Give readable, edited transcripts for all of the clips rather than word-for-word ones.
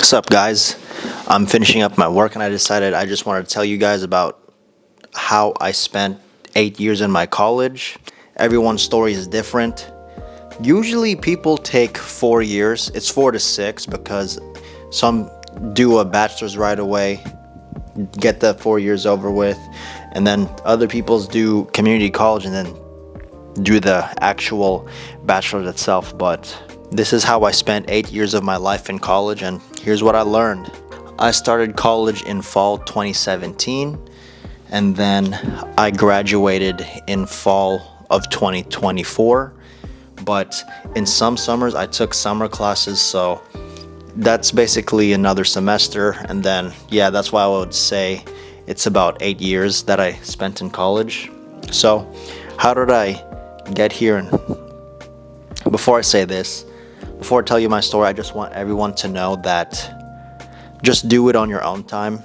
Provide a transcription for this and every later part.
What's up, guys? I'm finishing up my work and I decided I just wanted to tell you guys about how I spent 8 years in my college. Everyone's story is different. Usually people take 4 years. It's 4 to 6 because some do a bachelor's right away, get the 4 years over with, and then other people's do community college and then do the actual bachelor's itself. But this is how I spent 8 years of my life in college, and here's what I learned. I started college in fall 2017, and then I graduated in fall of 2024. But in some summers, I took summer classes, so that's basically another semester. And then, yeah, that's why I would say it's about 8 years that I spent in college. So, how did I get here? And before I say this, before I tell you my story, I just want everyone to know that just do it on your own time.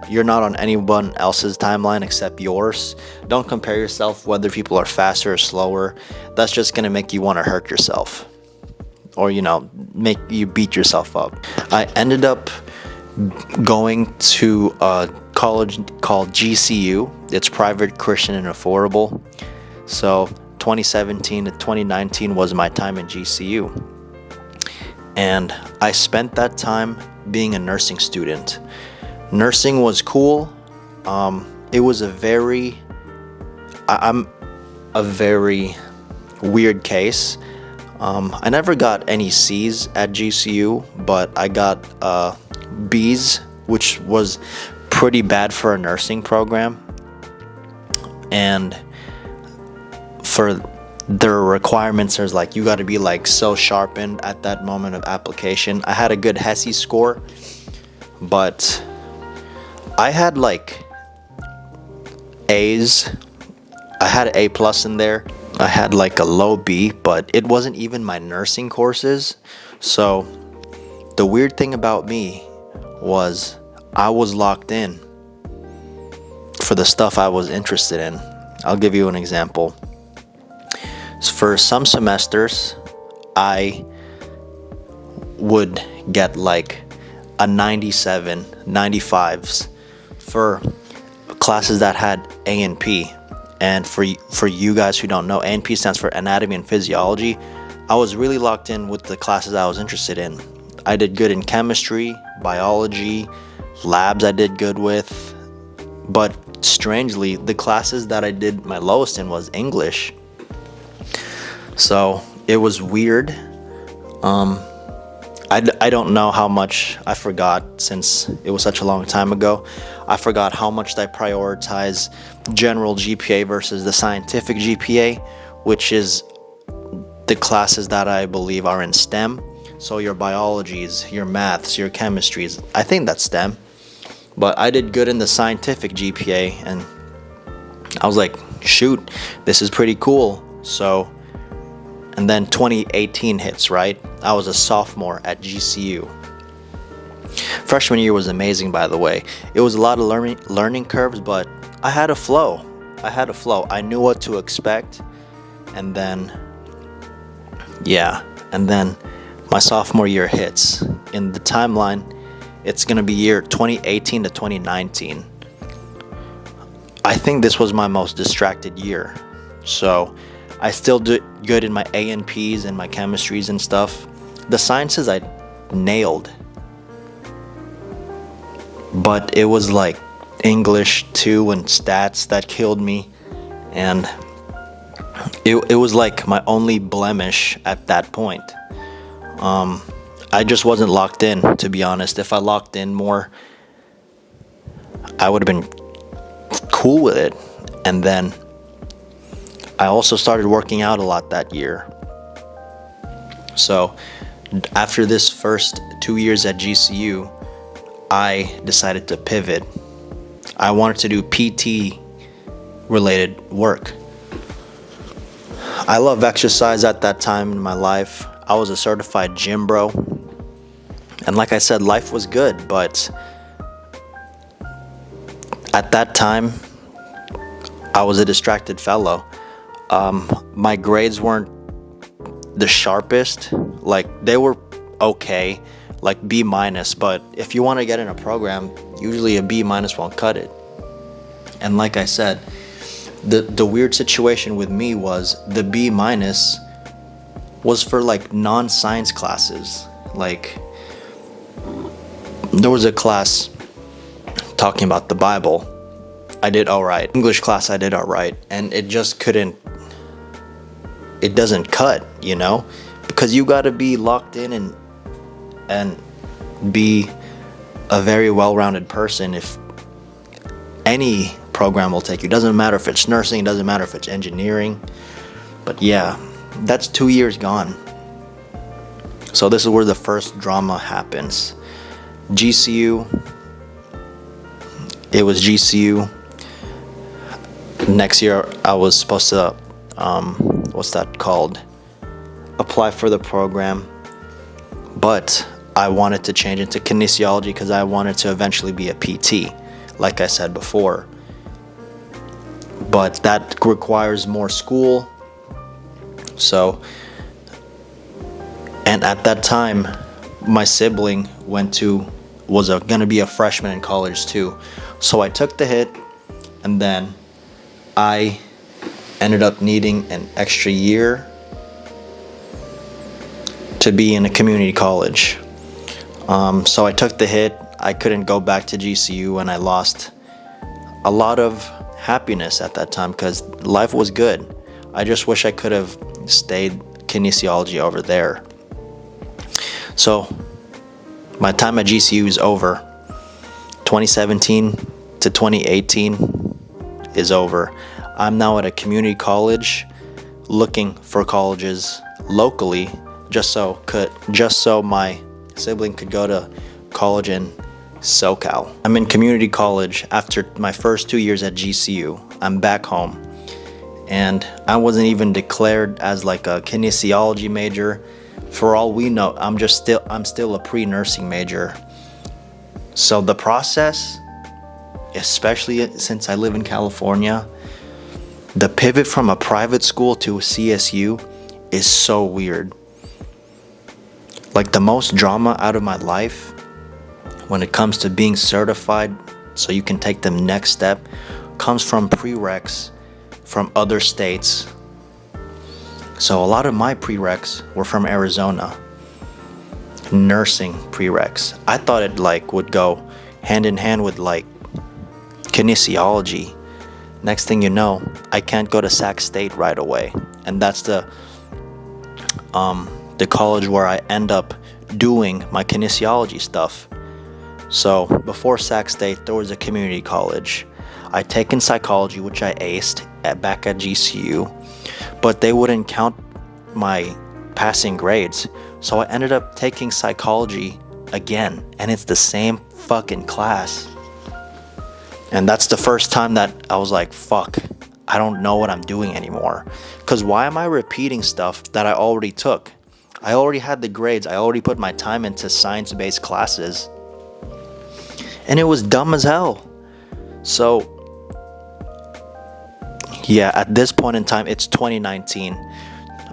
You're not on anyone else's timeline except yours. Don't compare yourself whether people are faster or slower. That's just going to make you want to hurt yourself or, make you beat yourself up. I ended up going to a college called GCU. It's private, Christian, and affordable. So 2017 to 2019 was my time in GCU. And I spent that time being a nursing student. Nursing was cool. It was I'm a very weird case. I never got any C's at GCU, but I got B's, which was pretty bad for a nursing program. And for their requirements, there's you got to be so sharpened at that moment of application. I had a good HESI score, but I had A's. I had an A plus in there. I had a low B, but it wasn't even my nursing courses. So the weird thing about me was I was locked in for the stuff I was interested in. I'll give you an example. For some semesters, I would get a 97, 95s for classes that had A and P. And for you guys who don't know, A and P stands for Anatomy and Physiology. I was really locked in with the classes I was interested in. I did good in chemistry, biology, labs I did good with. But strangely, the classes that I did my lowest in was English. So it was weird. I don't know how much I forgot since it was such a long time ago. I forgot how much I prioritize general GPA versus the scientific GPA, which is the classes that I believe are in STEM. So your biologies, your maths, your chemistries, I think that's STEM. But I did good in the scientific GPA, and I was like, shoot, this is pretty cool. And then 2018 hits, right? I was a sophomore at GCU. Freshman year was amazing, by the way. It was a lot of learning curves, but I had a flow. I knew what to expect. And then my sophomore year hits. In the timeline, it's going to be year 2018 to 2019. I think this was my most distracted year. So I still did good in my A and P's and my chemistries and stuff. The sciences I nailed. But it was English 2 and stats that killed me. And it was my only blemish at that point. I just wasn't locked in, to be honest. If I locked in more, I would have been cool with it. And then I also started working out a lot that year. So after this first 2 years at GCU, I decided to pivot. I wanted to do PT related work. I love exercise at that time in my life. I was a certified gym bro. And like I said, life was good, but at that time, I was a distracted fellow. My grades weren't the sharpest. They were okay. like B minus. But if you want to get in a program, usually a B minus won't cut it. And like I said, the weird situation with me was the B minus was for like non-science classes. Like there was a class talking about the Bible. I did all right. English class, I did all right. And it just couldn't, it doesn't cut, you know? Because you got to be locked in and be a very well-rounded person if any program will take you. Doesn't matter if it's nursing, doesn't matter if it's engineering. But yeah, that's 2 years gone. So this is where the first drama happens. GCU. It was GCU. Next year I was supposed to what's that called, apply for the program, but I wanted to change it to kinesiology because I wanted to eventually be a PT, like I said before. But that requires more school. So, and at that time my sibling was gonna be a freshman in college too. So I took the hit, and then I ended up needing an extra year to be in a community college. So I took the hit. I couldn't go back to GCU, and I lost a lot of happiness at that time because life was good. I just wish I could have stayed kinesiology over there. So my time at GCU is over. 2017 to 2018 is over. I'm now at a community college looking for colleges locally just so my sibling could go to college in SoCal. I'm in community college after my first 2 years at GCU. I'm back home, and I wasn't even declared as like a kinesiology major. For all we know, I'm still a pre-nursing major. So the process, especially since I live in California, the pivot from a private school to a CSU is so weird. Like the most drama out of my life when it comes to being certified so you can take the next step comes from prereqs from other states. So a lot of my prereqs were from Arizona. Nursing prereqs. I thought it like would go hand in hand with like kinesiology. Next thing you know, I can't go to Sac State right away, and that's the college where I end up doing my kinesiology stuff. So before Sac State, there was a community college. I'd taken psychology, which I aced back at GCU, but they wouldn't count my passing grades. So I ended up taking psychology again, and it's the same fucking class. And that's the first time that I was like, fuck, I don't know what I'm doing anymore. Because why am I repeating stuff that I already took? I already had the grades. I already put my time into science-based classes. And it was dumb as hell. So, yeah, at this point in time, it's 2019.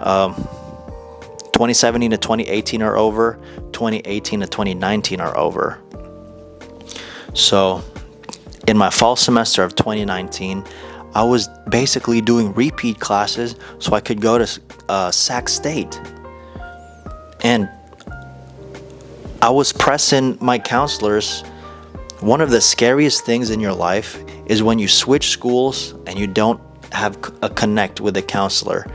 2017 to 2018 are over. 2018 to 2019 are over. So, in my fall semester of 2019, I was basically doing repeat classes so I could go to Sac State. And I was pressing my counselors. One of the scariest things in your life is when you switch schools and you don't have a connect with a counselor,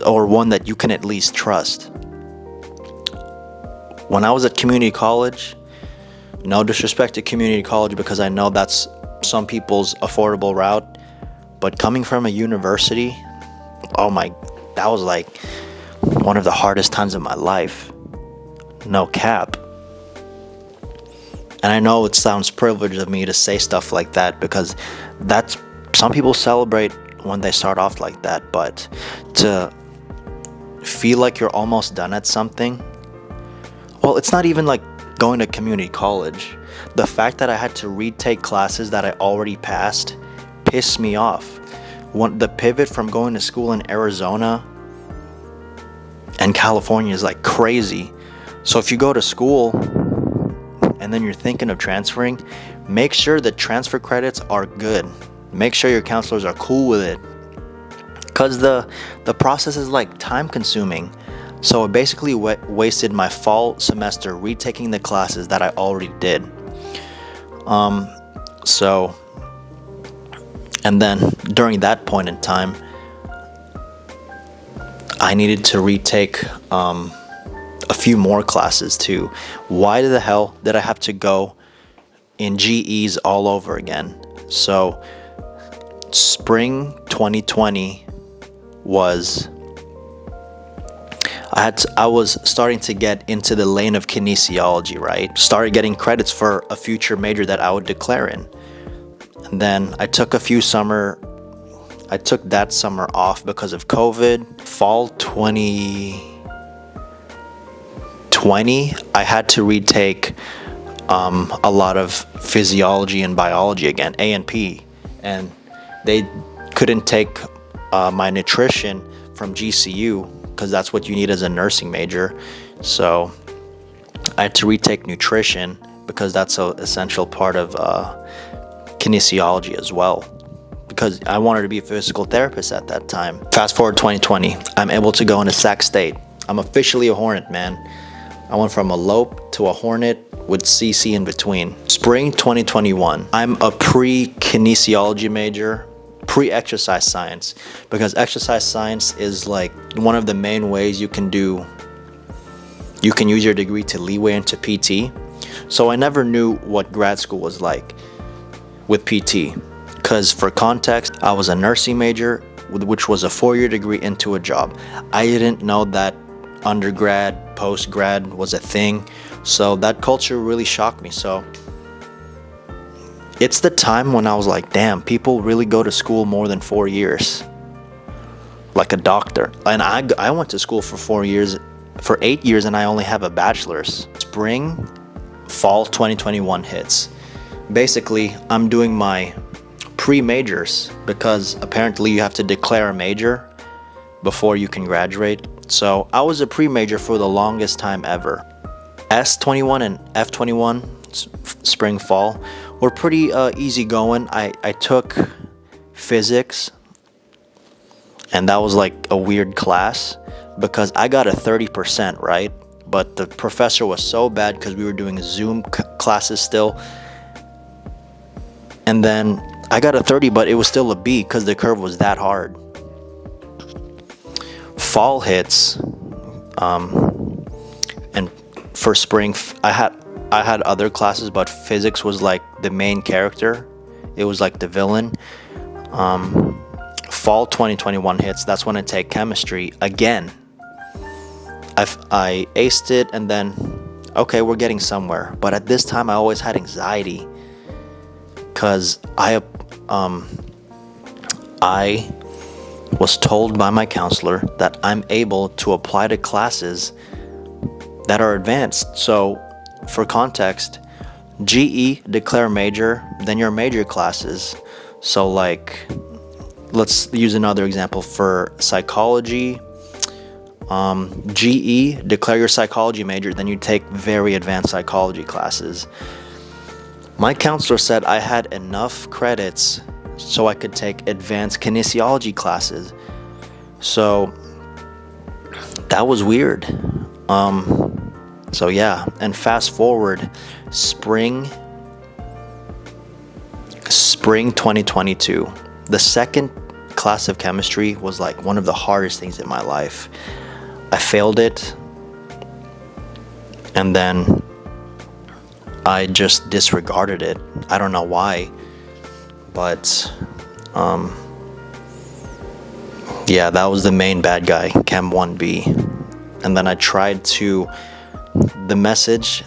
or one that you can at least trust. When I was at community college, no disrespect to community college because I know that's some people's affordable route, but coming from a university, that was like one of the hardest times of my life. No cap. And I know it sounds privileged of me to say stuff like that because that's, some people celebrate when they start off like that, but to feel like you're almost done at something, well, it's not even like going to community college. The fact that I had to retake classes that I already passed pissed me off. The pivot from going to school in Arizona and California is like crazy. So if you go to school and then you're thinking of transferring, make sure the transfer credits are good. Make sure your counselors are cool with it, because the process is like time consuming. So it basically wasted my fall semester retaking the classes that I already did. So, and then during that point in time, I needed to retake a few more classes too. Why the hell did I have to go in GEs all over again? So spring 2020 was, I was starting to get into the lane of kinesiology, right? Started getting credits for a future major that I would declare in. And then I took that summer off because of COVID. Fall 2020, I had to retake a lot of physiology and biology again, A&P, and they couldn't take my nutrition from GCU because that's what you need as a nursing major. So I had to retake nutrition because that's an essential part of kinesiology as well, because I wanted to be a physical therapist at that time. Fast forward 2020, I'm able to go into Sac State. I'm officially a Hornet, man. I went from a Lope to a Hornet with CC in between. Spring 2021, I'm a pre-kinesiology major, pre-exercise science, because exercise science is like one of the main ways you can use your degree to leeway into PT. So I never knew what grad school was like with PT, because for context, I was a nursing major, which was a 4-year degree into a job. I didn't know that undergrad, post-grad was a thing, so that culture really shocked me. So it's the time when I was like, damn, people really go to school more than 4 years, like a doctor. And I went to school for 8 years, and I only have a bachelor's. Fall 2021 hits. Basically, I'm doing my pre-majors because apparently you have to declare a major before you can graduate. So I was a pre-major for the longest time ever. S21 and F21, spring, fall, were pretty easy going. I took physics, and that was like a weird class because I got a 30%, right? But the professor was so bad because we were doing Zoom classes still. And then I got a 30, but it was still a B because the curve was that hard. Fall hits, and for spring, I had other classes, but physics was like the main character. It was like the villain. Fall 2021 hits. That's when I take chemistry again. I aced it, and then okay, we're getting somewhere. But at this time, I always had anxiety because I was told by my counselor that I'm able to apply to classes that are advanced. So for context, GE, declare major, then your major classes. So like, let's use another example for psychology. GE, declare your psychology major, then you take very advanced psychology classes. My counselor said I had enough credits so I could take advanced kinesiology classes. So that was weird. So yeah, and fast forward, spring 2022. The second class of chemistry was like one of the hardest things in my life. I failed it, and then I just disregarded it. I don't know why, but yeah, that was the main bad guy, Chem 1B. And then I tried the message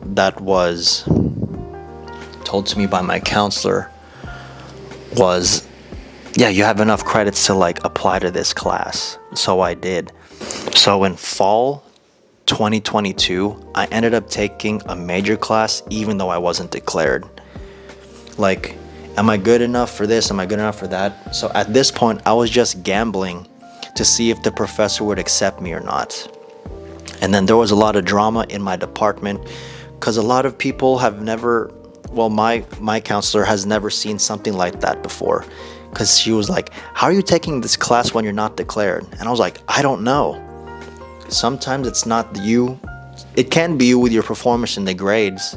that was told to me by my counselor was, yeah, you have enough credits to like apply to this class. So I did. So in fall 2022, I ended up taking a major class even though I wasn't declared. Like, am I good enough for this? Am I good enough for that? So at this point, I was just gambling to see if the professor would accept me or not. And then there was a lot of drama in my department because a lot of people have never, well, my counselor has never seen something like that before, because she was like, how are you taking this class when you're not declared? And I was like, I don't know. Sometimes it's not you, it can be you with your performance in the grades,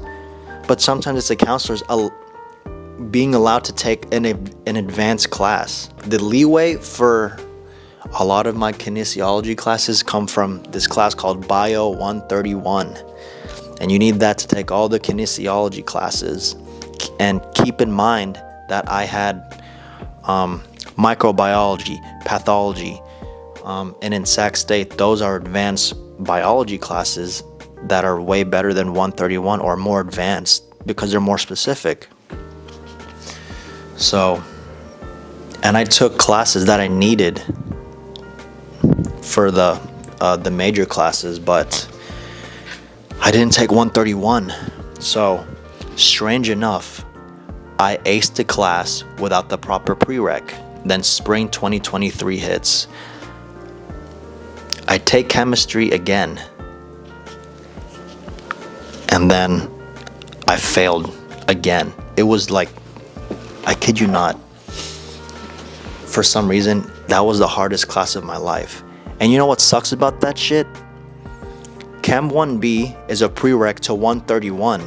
but sometimes it's the counselors being allowed to take an advanced class. The leeway for a lot of my kinesiology classes come from this class called Bio 131, and you need that to take all the kinesiology classes. And keep in mind that I had microbiology, pathology, and in Sac State, those are advanced biology classes that are way better than 131 or more advanced because they're more specific. So, and I took classes that I needed for the major classes, but I didn't take 131. So, strange enough, I aced the class without the proper prereq. Then spring 2023 hits. I take chemistry again, and then I failed again. It was like, I kid you not, for some reason, that was the hardest class of my life. And you know what sucks about that shit? Chem 1B is a prereq to 131.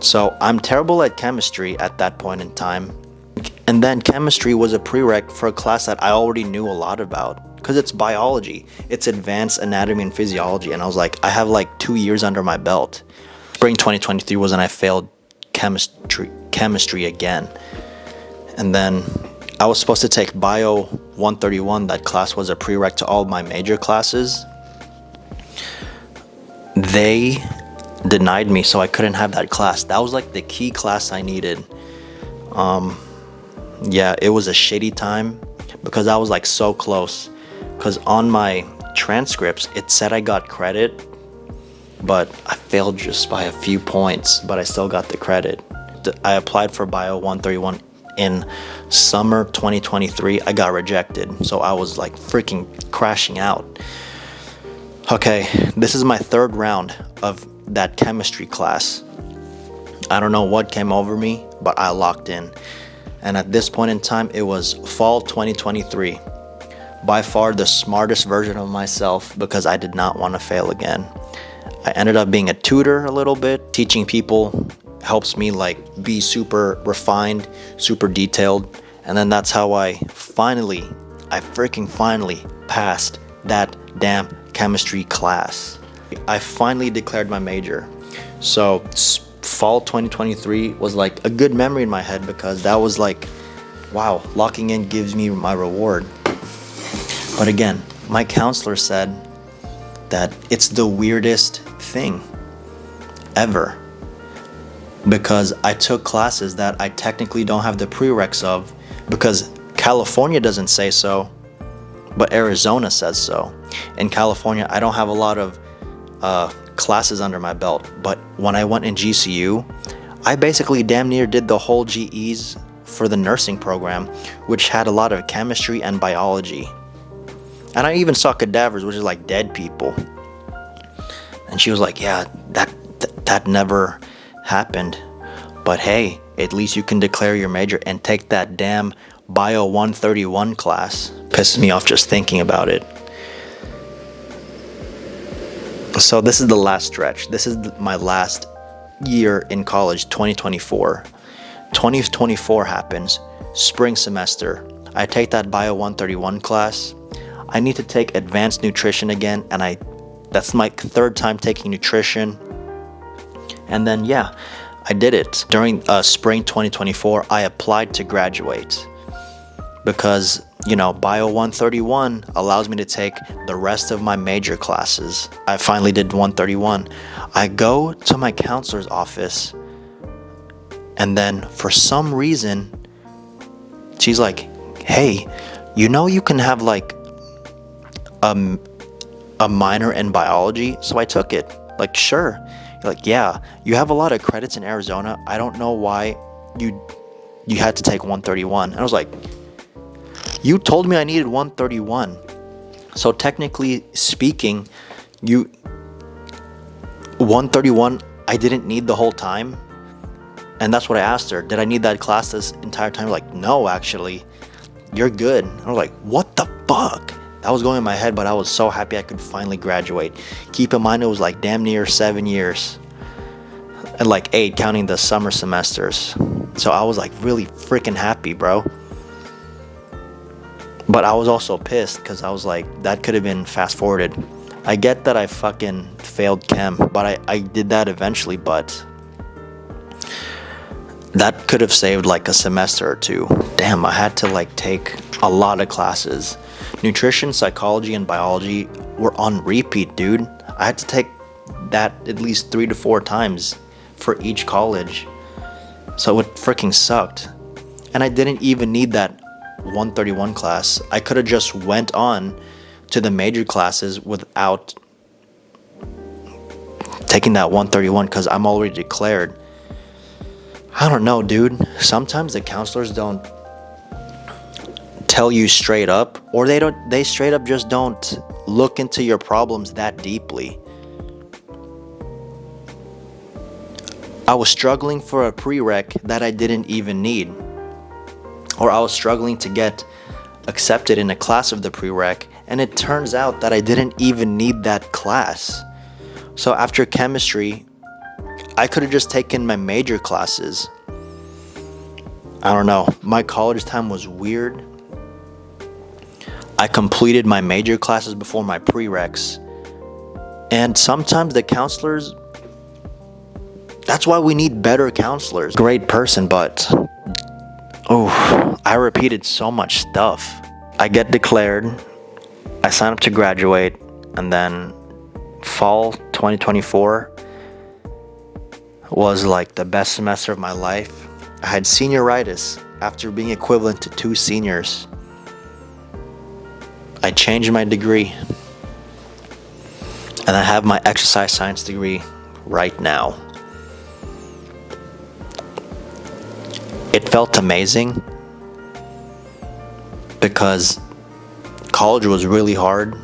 So I'm terrible at chemistry at that point in time. And then chemistry was a prereq for a class that I already knew a lot about, because it's biology. It's advanced anatomy and physiology. And I was like, I have like 2 years under my belt. Spring 2023 was when I failed chemistry again. And then I was supposed to take Bio 131. That class was a prereq to all my major classes. They denied me, so I couldn't have that class. That was like the key class I needed. Yeah, it was a shitty time because I was like so close. Because on my transcripts, it said I got credit, but I failed just by a few points, but I still got the credit. I applied for Bio 131 in summer 2023. I got rejected, so I was like freaking crashing out. Okay, this is my third round of that chemistry class. I don't know what came over me, but I locked in. And at this point in time, it was fall 2023. By far the smartest version of myself, because I did not want to fail again. I ended up being a tutor a little bit. Teaching people helps me like be super refined, super detailed. And then that's how I freaking finally passed that damn chemistry class. I finally declared my major. So fall 2023 was like a good memory in my head, because that was like, wow, locking in gives me my reward. But again, my counselor said that it's the weirdest thing ever, because I took classes that I technically don't have the prereqs of, because California doesn't say so, but Arizona says so. In California, I don't have a lot of classes under my belt, but when I went in GCU, I basically damn near did the whole GEs for the nursing program, which had a lot of chemistry and biology. And I even saw cadavers, which is like dead people. And she was like, yeah, that never happened. But hey, at least you can declare your major and take that damn Bio 131 class. Pisses me off just thinking about it. So this is the last stretch. This is my last year in college, 2024. 2024 happens, spring semester. I take that Bio 131 class. I need to take advanced nutrition again, and that's my third time taking nutrition. And then yeah, I did it. During spring 2024, I applied to graduate, because Bio 131 allows me to take the rest of my major classes. I finally did 131. I go to my counselor's office, and then for some reason, she's like, hey, you can have like a minor in biology. So I took it. Like, sure. Like, yeah, you have a lot of credits in Arizona. I don't know why you had to take 131. And I was like, you told me I needed 131. So technically speaking, 131, I didn't need the whole time. And that's what I asked her. Did I need that class this entire time? Like, no, actually, you're good. I was like, what the fuck? That was going in my head, but I was so happy I could finally graduate. Keep in mind, it was like damn near 7 years. And like 8, counting the summer semesters. So I was like really freaking happy, bro. But I was also pissed because I was like, that could have been fast forwarded. I get that I fucking failed chem, but I did that eventually, but that could have saved like a semester or two. Damn, I had to like take a lot of classes. Nutrition, psychology, and biology were on repeat, dude. I had to take that at least 3 to 4 times for each college. So it freaking sucked. And I didn't even need that 131 class. I could have just went on to the major classes without taking that 131 because I'm already declared. I don't know, dude. Sometimes the counselors don't tell you straight up, or they straight up just don't look into your problems that deeply. I was struggling for a prereq that I didn't even need, or I was struggling to get accepted in a class of the prereq, and it turns out that I didn't even need that class. So after chemistry, I could have just taken my major classes. I don't know. My college time was weird. I completed my major classes before my prereqs. And sometimes the counselors, that's why we need better counselors. Great person, but I repeated so much stuff. I get declared, I sign up to graduate, and then fall 2024 was like the best semester of my life. I had senioritis after being equivalent to 2 seniors. I changed my degree, and I have my exercise science degree right now. It felt amazing because college was really hard.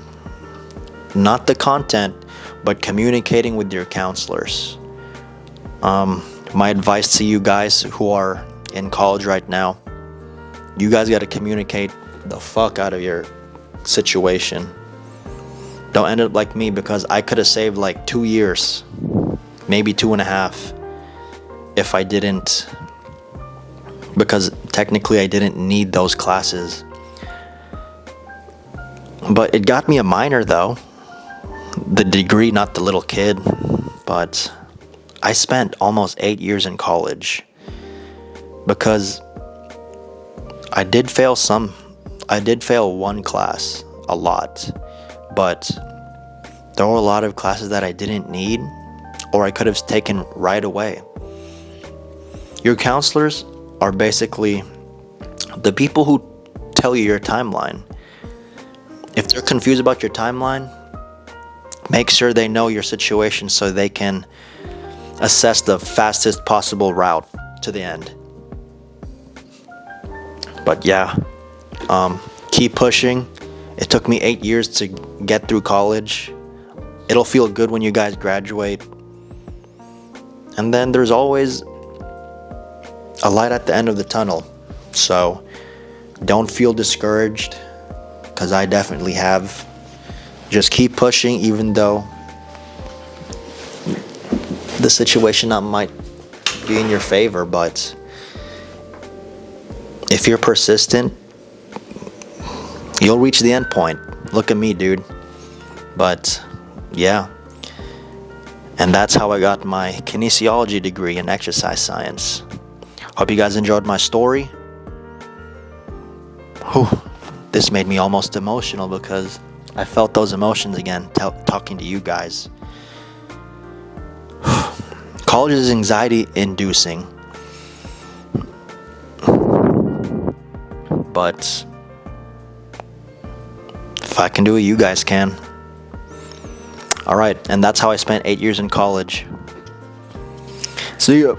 Not the content, but communicating with your counselors. My advice to you guys who are in college right now, you guys got to communicate the fuck out of your situation. Don't end up like me, because I could have saved like 2 years, maybe 2.5, if I didn't, because technically I didn't need those classes. But it got me a minor though, the degree, not the little kid. But I spent almost 8 years in college because I did fail one class a lot, but there were a lot of classes that I didn't need, or I could have taken right away. Your counselors are basically the people who tell you your timeline. If they're confused about your timeline, make sure they know your situation so they can assess the fastest possible route to the end. But yeah, keep pushing. It took me 8 years to get through college. It'll feel good when you guys graduate. And then there's always a light at the end of the tunnel. So don't feel discouraged, because I definitely have. Just keep pushing, even though the situation might be in your favor. But if you're persistent, you'll reach the end point. Look at me, dude. But yeah, and that's how I got my kinesiology degree in exercise science. Hope you guys enjoyed my story. This made me almost emotional because I felt those emotions again talking to you guys. College is anxiety inducing, but if I can do it, you guys can. Alright, and that's how I spent 8 years in college. See ya.